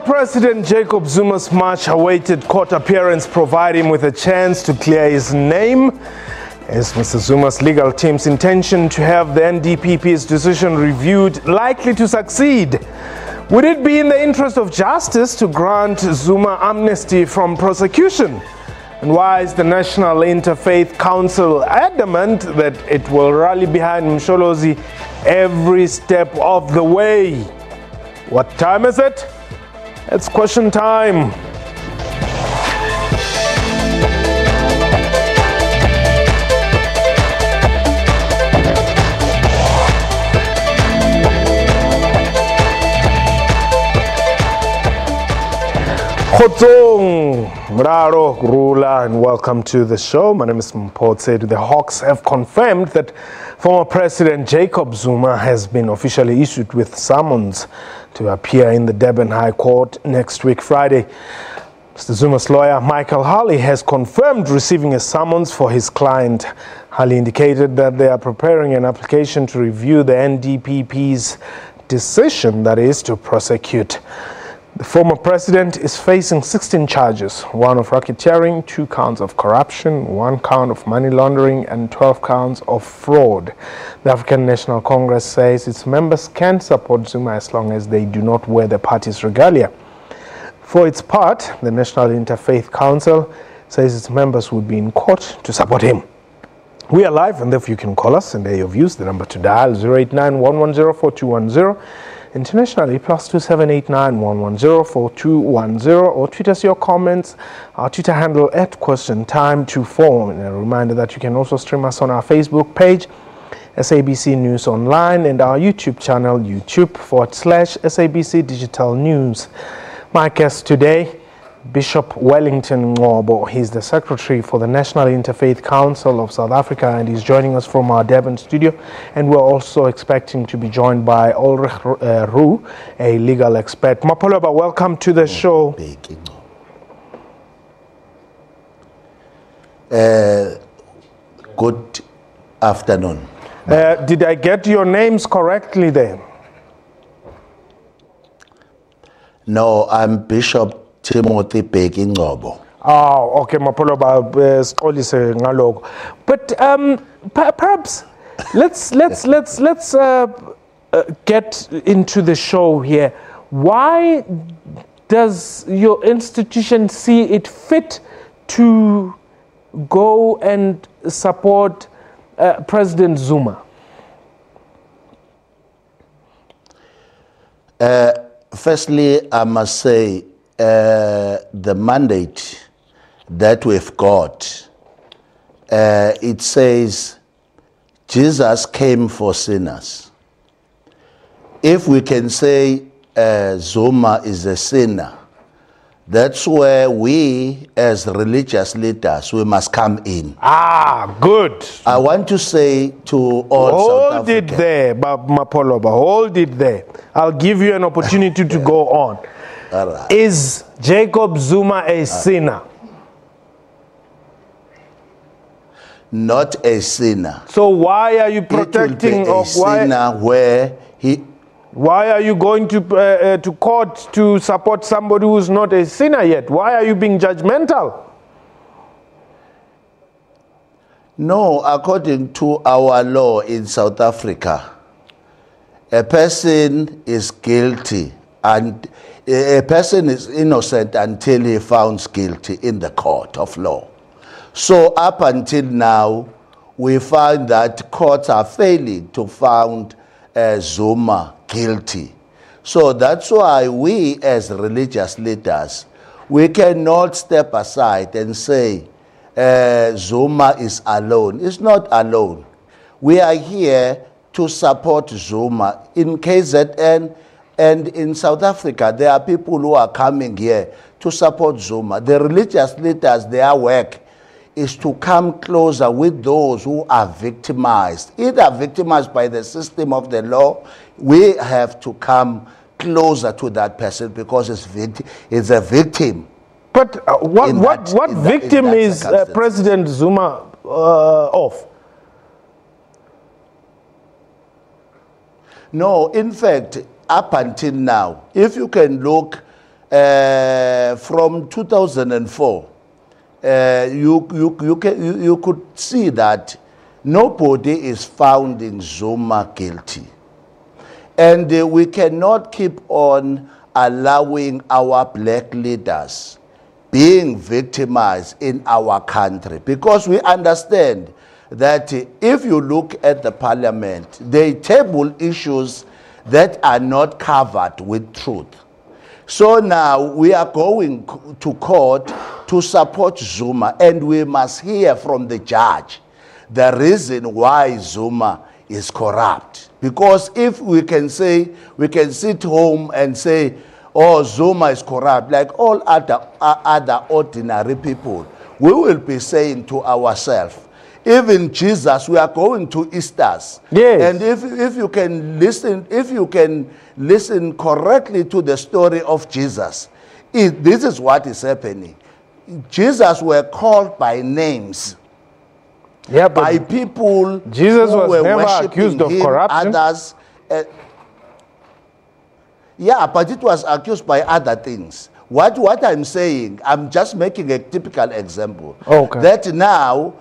President Jacob Zuma's much-awaited court appearance provided him with a chance to clear his name. Is Mr. Zuma's legal team's intention to have the NDPP's decision reviewed likely to succeed? Would it be in the interest of justice to grant Zuma amnesty from prosecution? And why is the National Interfaith Council adamant that it will rally behind Msholozi every step of the way? What time is it? It's question time. Khotsong, Mraro, Rula, and welcome to the show. My name is Mpotse. The Hawks have confirmed that former President Jacob Zuma has been officially issued with summons to appear in the Durban High Court next week, Friday. Mr. Zuma's lawyer, Michael Harley, has confirmed receiving a summons for his client. Harley indicated that they are preparing an application to review the NDPP's decision, that is, to prosecute. The former president is facing 16 charges, 1 of racketeering, 2 counts of corruption, 1 count of money laundering, and 12 counts of fraud. The African National Congress says its members can support Zuma as long as they do not wear the party's regalia. For its part, the National Interfaith Council says its members would be in court to support him. We are live, and therefore you can call us and air your views. The number to dial 089-110-4210. Internationally, +27891104210, or tweet us your comments. Our Twitter handle @QuestionTime24. And a reminder that you can also stream us on our Facebook page, SABC News Online, and our YouTube channel, YouTube.com/SABC Digital News. My guest today, Bishop Wellington Ngobo. He's the Secretary for the National Interfaith Council of South Africa, and he's joining us from our Durban studio. And we're also expecting to be joined by Ulrich Roux, a legal expert. Mapoloba, welcome to the show. Good afternoon. Did I get your names correctly there? No, I'm Bishop Timothy Ngobo. Oh, okay, Mapoloba, but perhaps let's get into the show here. Why does your institution see it fit to go and support President Zuma? Firstly, I must say the mandate that we've got, it says Jesus came for sinners. If we can say Zuma is a sinner, that's where we as religious leaders, we must come in. Ah, good. I want to say to all South Hold it there, Mapoloba, hold it there. I'll give you an opportunity to go on. Right. Is Jacob Zuma a sinner? Not a sinner. So why are you protecting it will be a sinner where he? Why are you going to court to support somebody who's not a sinner yet? Why are you being judgmental? No, according to our law in South Africa, a person is guilty and a person is innocent until he found guilty in the court of law. So up until now, we find that courts are failing to find Zuma guilty. So that's why we as religious leaders, we cannot step aside and say Zuma is alone. It's not alone. We are here to support Zuma in KZN. And in South Africa, there are people who are coming here to support Zuma. The religious leaders, their work is to come closer with those who are victimized, either victimized by the system of the law. We have to come closer to that person because it's a victim. But what victim is President Zuma of? No, in fact, up until now, if you can look from 2004, you could see that nobody is finding Zuma guilty. And we cannot keep on allowing our black leaders being victimized in our country, because we understand that if you look at the parliament, they table issues that are not covered with truth. So now we are going to court to support Zuma, and we must hear from the judge the reason why Zuma is corrupt. Because if we can say, we can sit home and say, oh, Zuma is corrupt, like all other ordinary people, we will be saying to ourselves, even Jesus, we are going to Easters. Yes. And if you can listen correctly to the story of Jesus, this is what is happening. Jesus were called by names. Yeah, by people Jesus who was were never worshiping accused of him, corruption. others. Yeah, but it was accused by other things. What I'm saying, I'm just making a typical example. Okay. That now,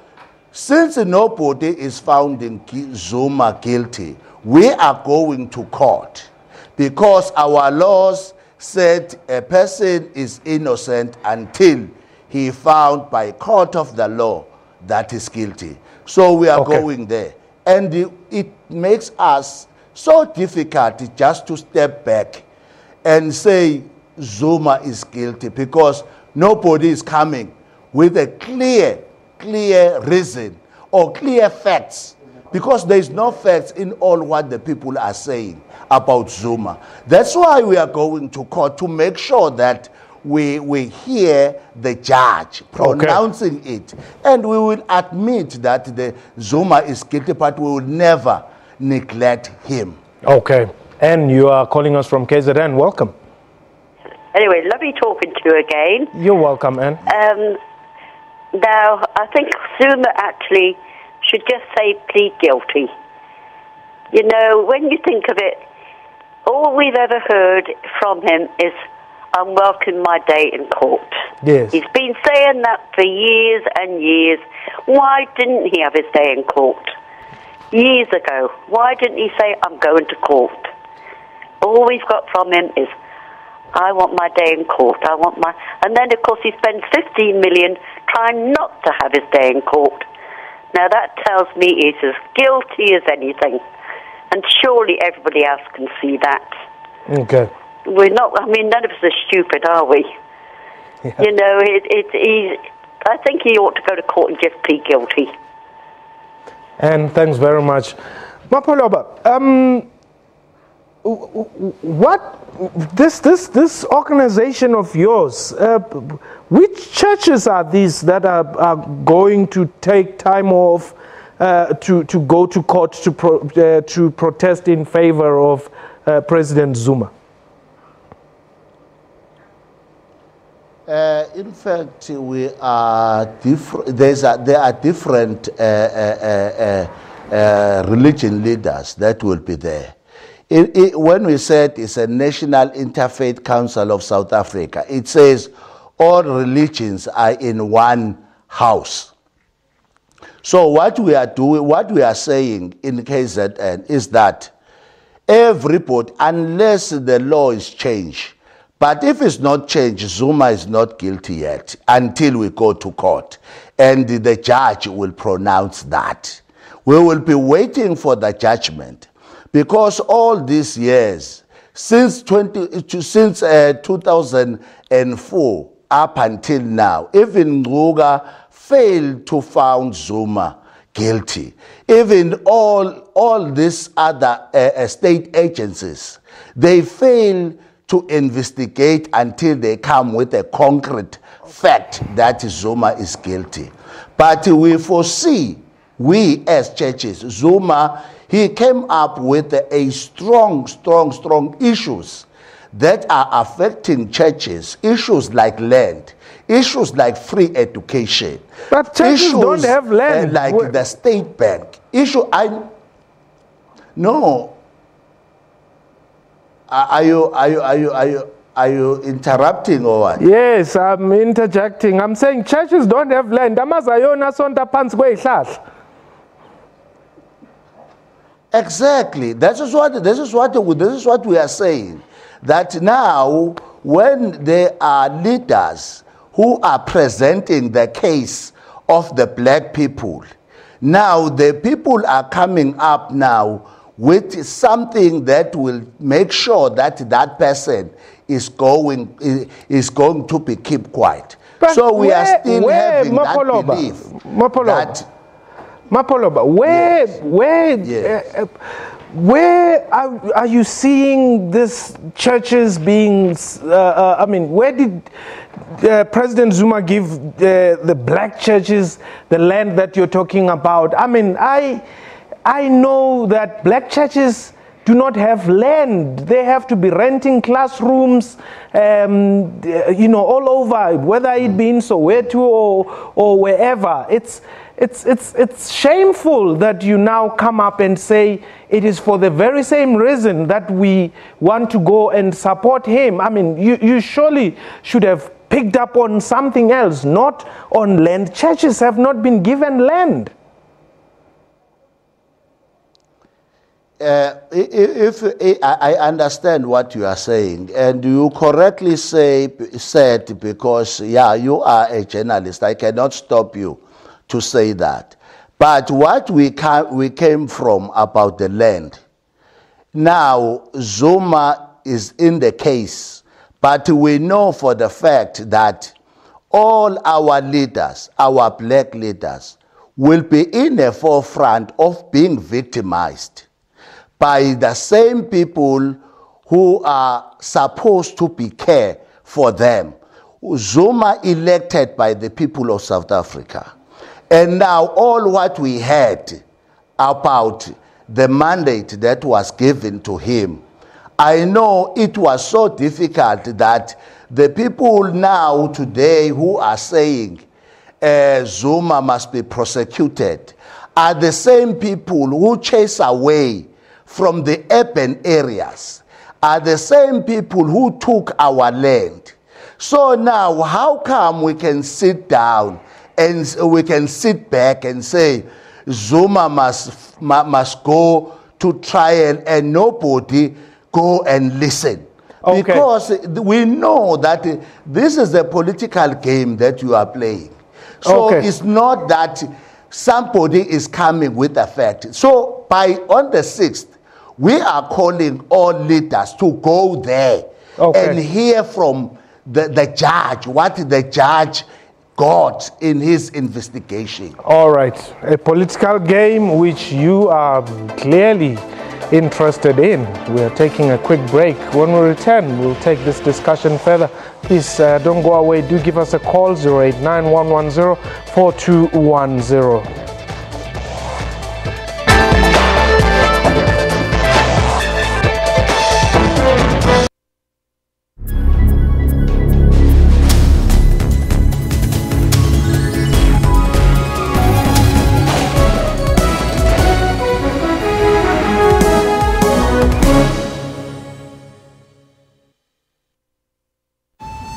since nobody is finding Zuma guilty, we are going to court, because our laws said a person is innocent until he found by court of the law that is guilty. So we are going there. And it makes us so difficult just to step back and say Zuma is guilty, because nobody is coming with a clear reason or clear facts, because there is no facts in all what the people are saying about Zuma. That's why we are going to court, to make sure that we hear the judge pronouncing it, and we will admit that the Zuma is guilty, but we will never neglect him. Okay. And you are calling us from KZN. Welcome. Anyway, lovely talking to you again. You're welcome, Anne. Now, I think Zuma actually should just say plead guilty. You know, when you think of it, all we've ever heard from him is, I'm welcoming my day in court. Yes. He's been saying that for years and years. Why didn't he have his day in court? Years ago. Why didn't he say, I'm going to court? All we've got from him is, I want my day in court. I want my... And then, of course, he spends 15 million trying not to have his day in court. Now, that tells me he's as guilty as anything. And surely everybody else can see that. Okay. We're not... I mean, none of us are stupid, are we? Yeah. You know, I think he ought to go to court and just plead guilty. And thanks very much. Mapoloba, what this organization of yours, which churches are these that are going to take time off to go to court to protest in favor of President Zuma? In fact, we are different. There are different religion leaders that will be there. When we said it's a National Interfaith Council of South Africa, it says all religions are in one house. So what we are doing, what we are saying in KZN is that everybody, unless the law is changed, but if it's not changed, Zuma is not guilty yet until we go to court, and the judge will pronounce that. We will be waiting for the judgment, because all these years, since 2004 up until now, even Ngcuka failed to find Zuma guilty. Even all these other state agencies, they fail to investigate until they come with a concrete fact that Zuma is guilty. But we foresee, we as churches, Zuma, he came up with a strong issues that are affecting churches, issues like land, issues like free education. But churches don't have land. Like the state bank. No. Are you Are you interrupting or what? Yes, I'm interjecting. I'm saying churches don't have land. Exactly. This is what we are saying. That now, when there are leaders who are presenting the case of the black people, now the people are coming up now with something that will make sure that that person is going to be kept quiet. But so we are still having that belief that Mapoloba, where are you seeing this churches being? Where did President Zuma give the black churches the land that you're talking about? I mean, I know that black churches do not have land. They have to be renting classrooms, all over, whether it be in Soweto or wherever. It's shameful that you now come up and say it is for the very same reason that we want to go and support him. I mean, you surely should have picked up on something else, not on land. Churches have not been given land. If I understand what you are saying, and you correctly said, because you are a journalist, I cannot stop you to say that. But what we came from about the land, now Zuma is in the case, but we know for the fact that all our leaders, our black leaders, will be in the forefront of being victimized by the same people who are supposed to be care for them. Zuma elected by the people of South Africa. And now all what we had about the mandate that was given to him, I know it was so difficult that the people now today who are saying Zuma must be prosecuted are the same people who chase away from the urban areas, are the same people who took our land. So now how come we can sit down and we can sit back and say Zuma must go to trial and nobody go and listen? Okay. Because we know that this is a political game that you are playing. So it's not that somebody is coming with a fact. So on the 6th, we are calling all leaders to go there and hear from the judge, what the judge got in his investigation. All right. A political game which you are clearly interested in. We are taking a quick break. When we return, we'll take this discussion further. Please don't go away. Do give us a call, 089-110-4210.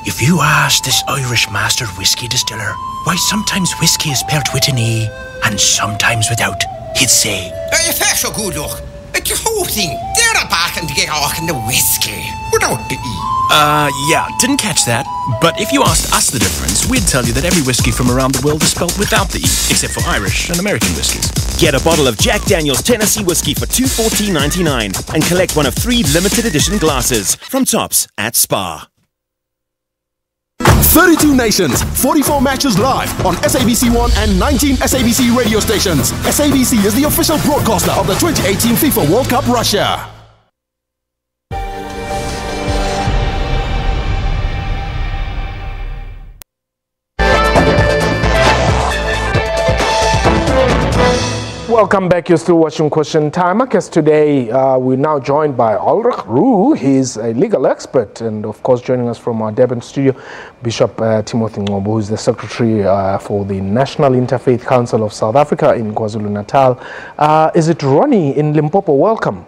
If you ask this Irish master whiskey distiller why sometimes whiskey is spelled with an E and sometimes without, he'd say, You feel so good, look. It's the whole thing. They're back and to get off in the whiskey without the E. Yeah, didn't catch that. But if you asked us the difference, we'd tell you that every whiskey from around the world is spelled without the E, except for Irish and American whiskies. Get a bottle of Jack Daniel's Tennessee whiskey for $214.99 and collect one of 3 limited edition glasses from Tops at Spa. 32 nations, 44 matches live on SABC1 and 19 SABC radio stations. SABC is the official broadcaster of the 2018 FIFA World Cup Russia. Welcome back. You're still watching Question Time. I guess today we're now joined by Ulrich Roux. He's a legal expert, and of course joining us from our Durban studio, Bishop Timothy Ngobo, who's the Secretary for the National Interfaith Council of South Africa in KwaZulu-Natal. Is it Ronnie in Limpopo? Welcome.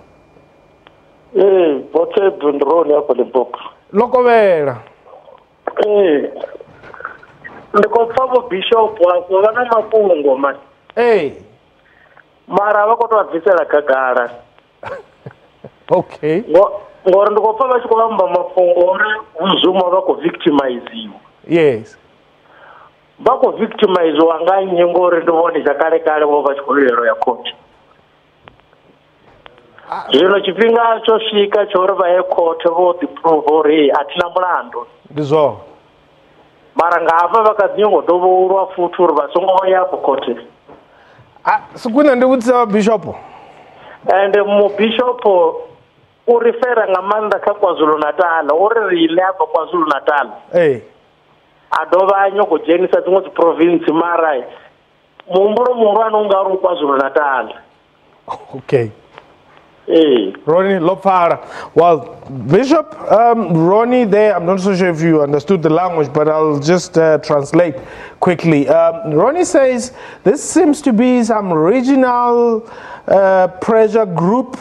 Lokovela. Ndikopfa vo bishop wako vana mafungo man. Mara va kotwa bvisela gagara. Okay. Ngori ndikopfa va chiko vamba mafungo uri Zuma va ko victimize you. Yes. Va ko victimize wanga nyengori ndivone chakale vo va chiko lero ya court. Zvino chipinga chosvika chori va ye court vo prove uri atina mulandu. Ndizvo. Mara ngava vakadzingodovurwa futi uri vasongoya kucourt. Sikuna ndivutisa bishop. And mubishop urifera ngamanda ka KwaZulu Natal uri rile apa KwaZulu Natal. Adova nyoko jenisa dzimwe province mara mumbulo munhu anonga uri KwaZulu Natal. Okay. Ronnie Lopfara. Well, Bishop Ronnie there, I'm not so sure if you understood the language, but I'll just translate quickly. Ronnie says this seems to be some regional pressure group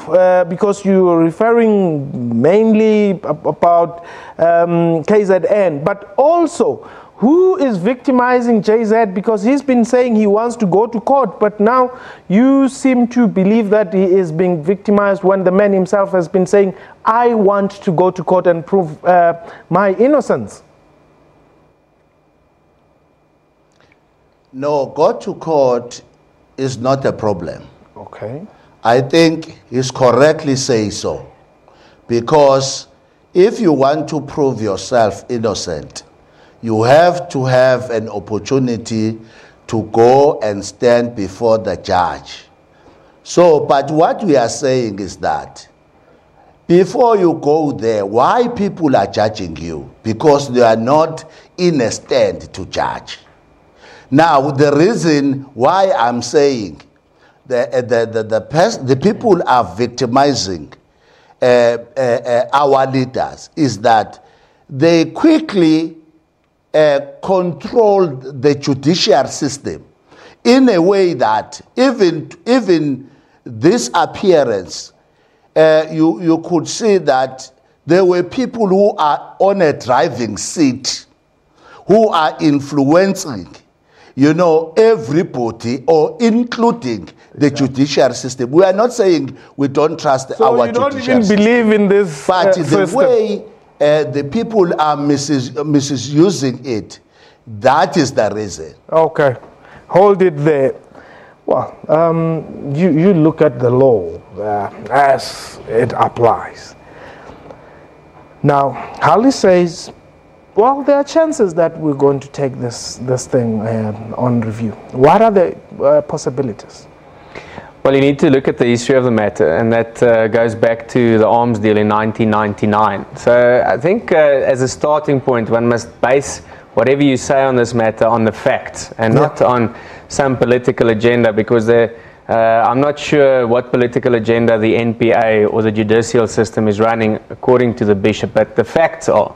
because you're referring mainly about KZN, but also who is victimizing JZ, because he's been saying he wants to go to court, but now you seem to believe that he is being victimized when the man himself has been saying, I want to go to court and prove my innocence. No, go to court is not a problem. Okay. I think he's correctly saying so. Because if you want to prove yourself innocent, you have to have an opportunity to go and stand before the judge. So, but what we are saying is that before you go there, why people are judging you? Because they are not in a stand to judge. Now, the reason why I'm saying the people are victimizing our leaders is that they quickly controlled the judicial system in a way that even this appearance, you could see that there were people who are on a driving seat who are influencing, everybody, or including the judicial system. We are not saying we don't trust our judicial system. So you don't even believe in this but system. The way the people are misusing it, that is the reason. Okay, hold it there. Well, you look at the law as it applies. Now, Harley says, well, there are chances that we're going to take this thing on review. What are the possibilities? Well, you need to look at the history of the matter, and that goes back to the arms deal in 1999. So I think as a starting point, one must base whatever you say on this matter on the facts and not on some political agenda, because I'm not sure what political agenda the NPA or the judicial system is running according to the bishop, but the facts are,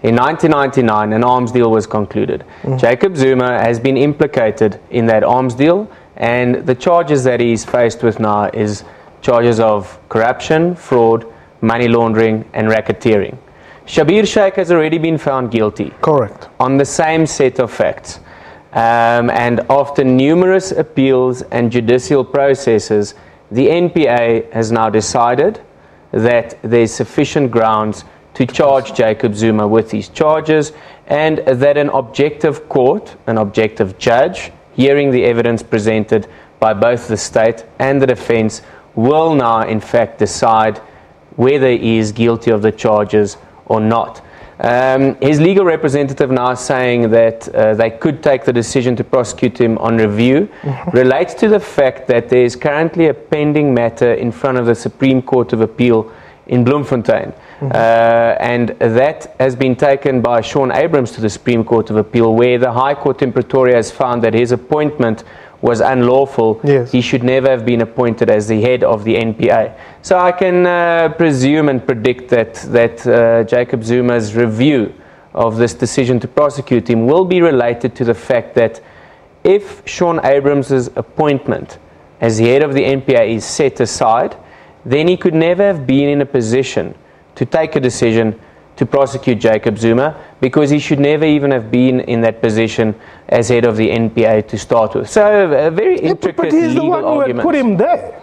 in 1999, an arms deal was concluded. Jacob Zuma has been implicated in that arms deal, and the charges that he's faced with now is charges of corruption, fraud, money laundering, and racketeering. Shabir Shaikh has already been found guilty. Correct. On the same set of facts. And after numerous appeals and judicial processes, the NPA has now decided that there's sufficient grounds to charge Jacob Zuma with these charges, and that an objective court, an objective judge, hearing the evidence presented by both the state and the defense, will now in fact decide whether he is guilty of the charges or not. His legal representative now saying that they could take the decision to prosecute him on review relates to the fact that there is currently a pending matter in front of the Supreme Court of Appeal in Bloemfontein. And that has been taken by Sean Abrams to the Supreme Court of Appeal, where the High Court in Pretoria has found that his appointment was unlawful. Yes. He should never have been appointed as the head of the NPA. So I can presume and predict that Jacob Zuma's review of this decision to prosecute him will be related to the fact that if Sean Abrams' appointment as the head of the NPA is set aside, then he could never have been in a position to take a decision to prosecute Jacob Zuma, because he should never even have been in that position as head of the NPA to start with. So a very intricate but he's legal the one argument. who had put him there.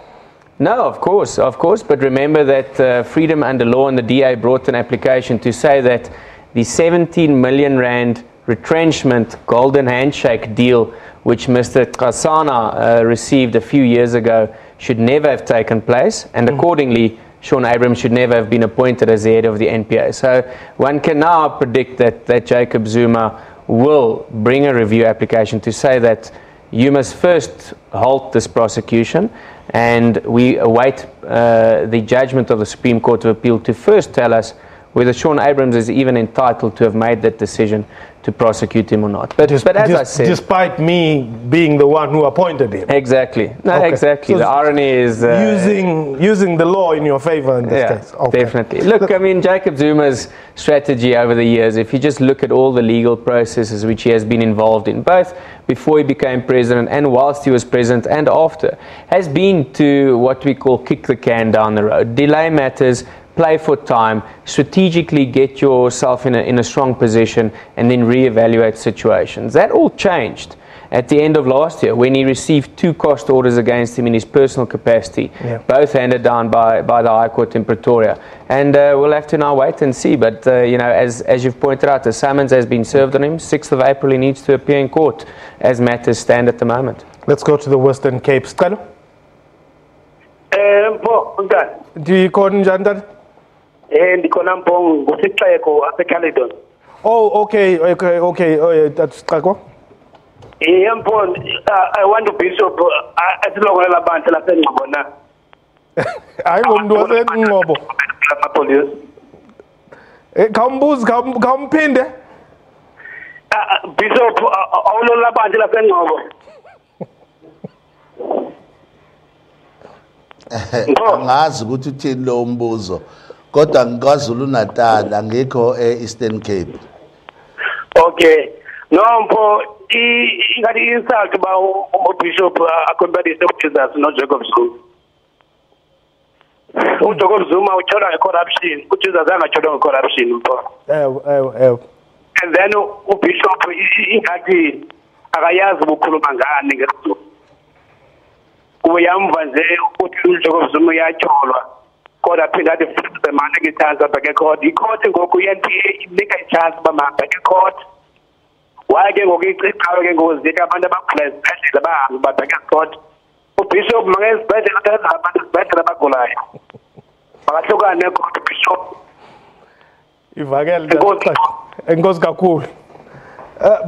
No, of course, but remember that Freedom Under Law and the DA brought an application to say that the 17 million rand retrenchment golden handshake deal which Mr. Kasana received a few years ago should never have taken place, and accordingly Sean Abrams should never have been appointed as the head of the NPA. So one can now predict that Jacob Zuma will bring a review application to say that you must first halt this prosecution, and we await the judgment of the Supreme Court of Appeal to first tell us whether Sean Abrams is even entitled to have made that decision to prosecute him or not. But as I said, despite me being the one who appointed him. Exactly. No, okay. Exactly. So the irony is using the law in your favor in this case. Okay. Definitely. Look, I mean, Jacob Zuma's strategy over the years, if you just look at all the legal processes which he has been involved in, both before he became president and whilst he was president and after, has been to what we call kick the can down the road, delay matters, play for time, strategically get yourself in a strong position, and then reevaluate situations. That all changed at the end of last year when he received 2 cost orders against him in his personal capacity, both handed down by the High Court in Pretoria. And we'll have to now wait and see. But, you know, as you've pointed out, the summons has been served on him. 6th of April, he needs to appear in court as matters stand at the moment. Let's go to the Western Cape. Scalo? Do you call him Jandar? Oh, okay. That's Kako. I want to Bishop at the I won't do it. Come pin there. Bishop, angazi ukuthi uthini lo mbuzo kodwa ngikwaZulu Natal angikho eEastern Cape. Okay, no mpo ingati insult ba Bishop accompanied Jesus no Jacob Zuma. Jacob Zuma uchola corruption, Jesus angachola corruption mpo. And then Bishop ingati akayazi ukukhuluma ngani ngeso. Uyamva nje ukuthi uJacob Zuma uyacholwa kodwa phinda athi futhi semana ke chance back court icourt ngoku yeNPA inika ichance bamahamba ke court wake ngoku iqala ke ngozika abantu abakhulesibhedlela bahambe babheka court uBishop makesibhedlela abantu abasibhedlela abagulayo bakahlukane court Bishop ivakele enkosi kakhulu.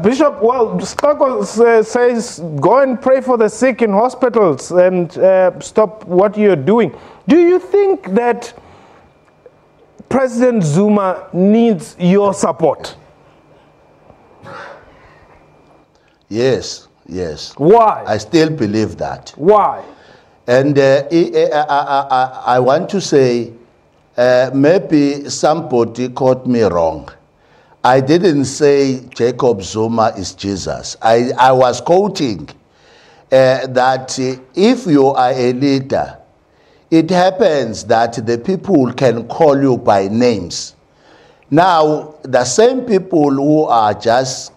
Bishop, well, Skako says go and pray for the sick in hospitals and stop what you're doing. Do you think that President Zuma needs your support? Yes. Why? I still believe that. Why? And I want to say, maybe somebody caught me wrong. I didn't say Jacob Zuma is Jesus. I was quoting that if you are a leader, it happens that the people can call you by names. Now, the same people who are just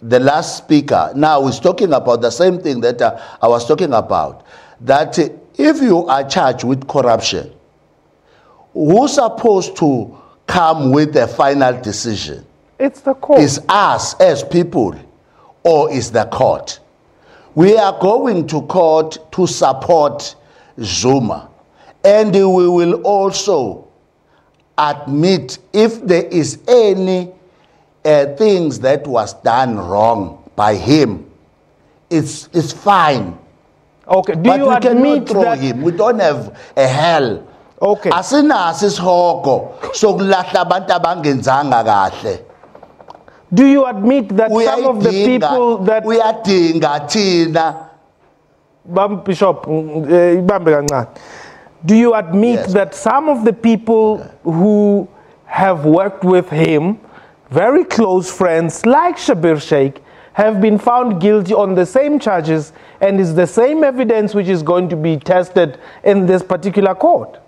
the last speaker now is talking about the same thing that I was talking about, that if you are charged with corruption, who's supposed to come with a final decision? It's the court. Is us as people or is the court? We are going to court to support Zuma. And we will also admit if there is any things that was done wrong by him. It's fine. Okay. But we cannot throw him. We don't have a hell. Okay. Asinaso isihoko sokulahla abantu abangenzanga kahle. Do you admit that some of the people that Bishop, do you admit that some of the people who have worked with him, very close friends like Shabir Sheikh, have been found guilty on the same charges, and is the same evidence which is going to be tested in this particular court?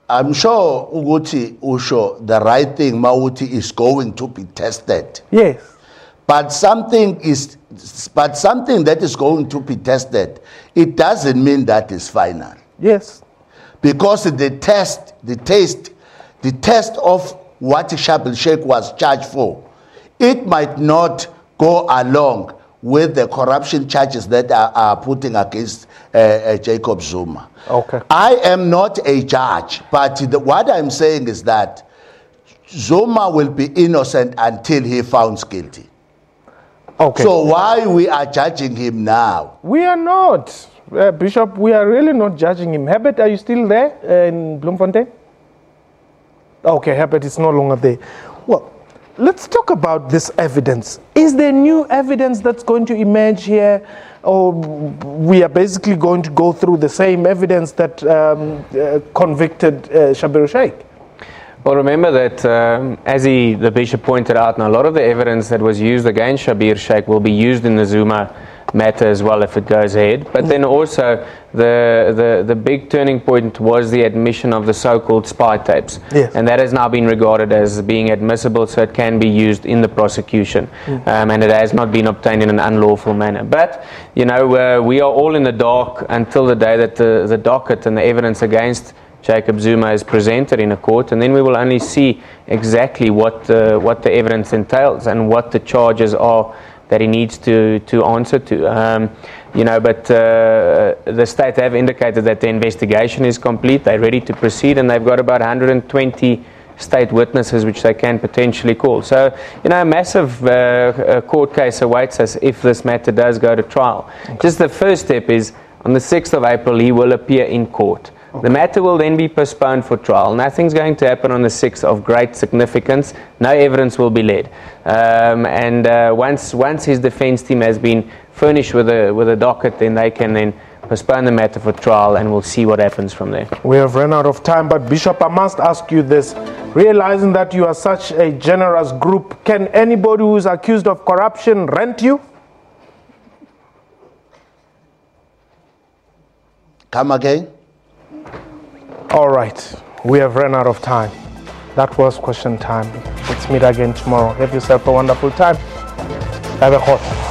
I'm sure Uguti Usho, the right thing, Mauti is going to be tested. Yes. But something that is going to be tested, it doesn't mean that is final. Yes. Because the test of what Shabil Sheikh was charged for, it might not go along with the corruption charges that are putting against Jacob Zuma. Okay. I am not a judge, but what I'm saying is that Zuma will be innocent until he found guilty. Okay. So why we are judging him now? We are not. Bishop, we are really not judging him. Herbert, are you still there in Bloemfontein? Okay, Herbert is no longer there. Well, let's talk about this evidence. Is there new evidence that's going to emerge here, or we are basically going to go through the same evidence that convicted Shabir Sheikh? Well, remember that, as the bishop pointed out, now a lot of the evidence that was used against Shabir Sheikh will be used in the Zuma matter as well if it goes ahead. But then also the big turning point was the admission of the so-called spy tapes. Yes. And that has now been regarded as being admissible, so it can be used in the prosecution. And it has not been obtained in an unlawful manner. But, you know, we are all in the dark until the day that the docket and the evidence against Jacob Zuma is presented in a court, and then we will only see exactly what the evidence entails and what the charges are that he needs to answer to. You know, but the state have indicated that the investigation is complete. They're ready to proceed, and they've got about 120 state witnesses which they can potentially call. So, you know, a massive court case awaits us if this matter does go to trial. Okay. Just the first step is on the 6th of April he will appear in court. The matter will then be postponed for trial. Nothing's going to happen on the 6th of great significance. No evidence will be led. Once his defense team has been furnished with a docket, then they can then postpone the matter for trial, and we'll see what happens from there. We have run out of time, but Bishop, I must ask you this. Realizing that you are such a generous group, can anybody who is accused of corruption rent you? Come again? All right, we have run out of time. That was question time. Let's meet again tomorrow. Have yourself a wonderful time. Have a hot.